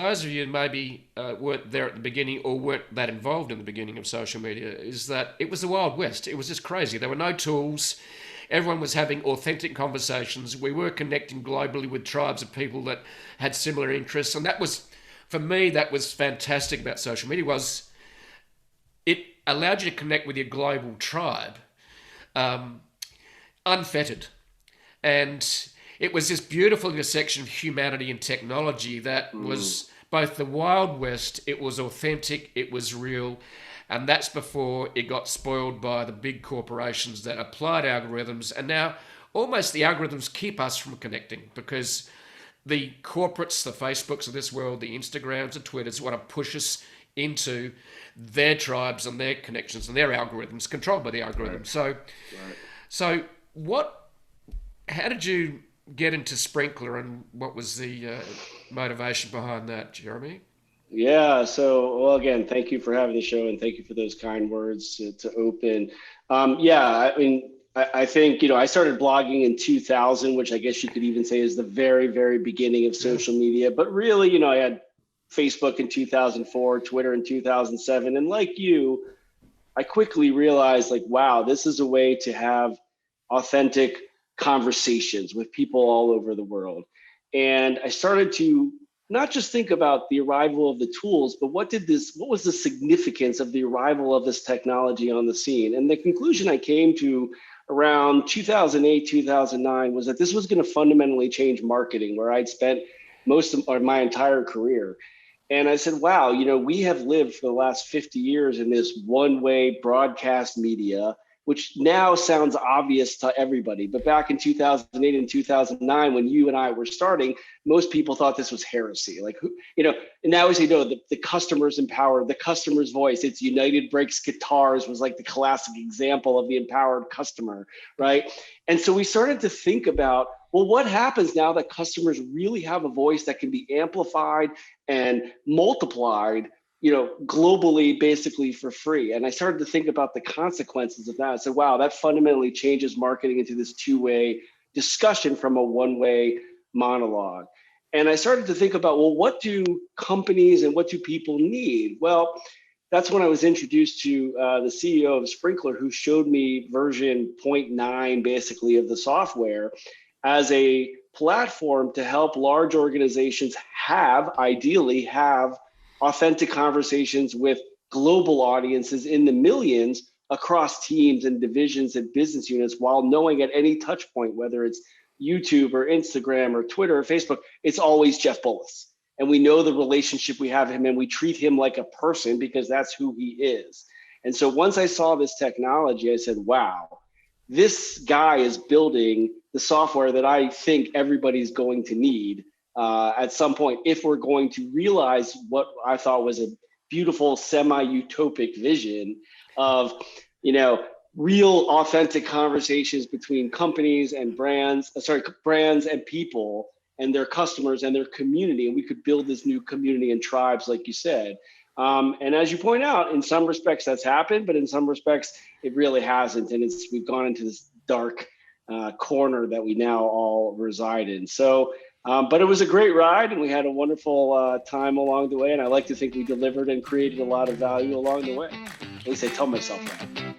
those of you who maybe weren't there at the beginning or weren't that involved in the beginning of social media, is that it was the Wild West. It was just crazy. There were no tools. Everyone was having authentic conversations. We were connecting globally with tribes of people that had similar interests. And that was, for me, that was fantastic about social media, was it allowed you to connect with your global tribe unfettered. And it was this beautiful intersection of humanity and technology that was both the Wild West, it was authentic, it was real, and that's before it got spoiled by the big corporations that applied algorithms. And now almost the algorithms keep us from connecting because the corporates, the Facebooks of this world, the Instagrams and Twitters want to push us into their tribes and their connections and their algorithms, controlled by the algorithms. Right. So how did you get into Sprinkler, and what was the motivation behind that, Jeremy? Yeah. So, well, again, thank you for having the show and thank you for those kind words to open. Yeah, I mean, I think, I started blogging in 2000, which I guess you could even say is the very, very beginning of social media. But really, I had Facebook in 2004, Twitter in 2007. And like you, I quickly realized, like, wow, this is a way to have authentic conversations with people all over the world. And I started to not just think about the arrival of the tools, but what was the significance of the arrival of this technology on the scene? And the conclusion I came to around 2008, 2009 was that this was going to fundamentally change marketing, where I'd spent most of my entire career. And I said, wow, we have lived for the last 50 years in this one-way broadcast media, which now sounds obvious to everybody. But back in 2008 and 2009, when you and I were starting, most people thought this was heresy. Like, and now we say, no, the customer's empowered, the customer's voice. It's United Breaks Guitars was like the classic example of the empowered customer, right? And so we started to think about, well, what happens now that customers really have a voice that can be amplified and multiplied, globally, basically for free? And I started to think about the consequences of that. I said, wow, that fundamentally changes marketing into this two-way discussion from a one-way monologue. And I started to think about, well, what do companies and what do people need? Well, that's when I was introduced to the CEO of Sprinkler, who showed me version 0.9, basically, of the software as a platform to help large organizations ideally have authentic conversations with global audiences in the millions across teams and divisions and business units, while knowing at any touch point, whether it's YouTube or Instagram or Twitter or Facebook, it's always Jeff Bullis. And we know the relationship we have with him, and we treat him like a person because that's who he is. And so once I saw this technology, I said, wow, this guy is building the software that I think everybody's going to need at some point, if we're going to realize what I thought was a beautiful semi-utopic vision of, real authentic conversations between companies and brands and people and their customers and their community. And we could build this new community and tribes, like you said. And as you point out, in some respects that's happened, but in some respects it really hasn't. And we've gone into this dark corner that we now all reside in. So, but it was a great ride, and we had a wonderful time along the way. And I like to think we delivered and created a lot of value along the way. At least I tell myself that.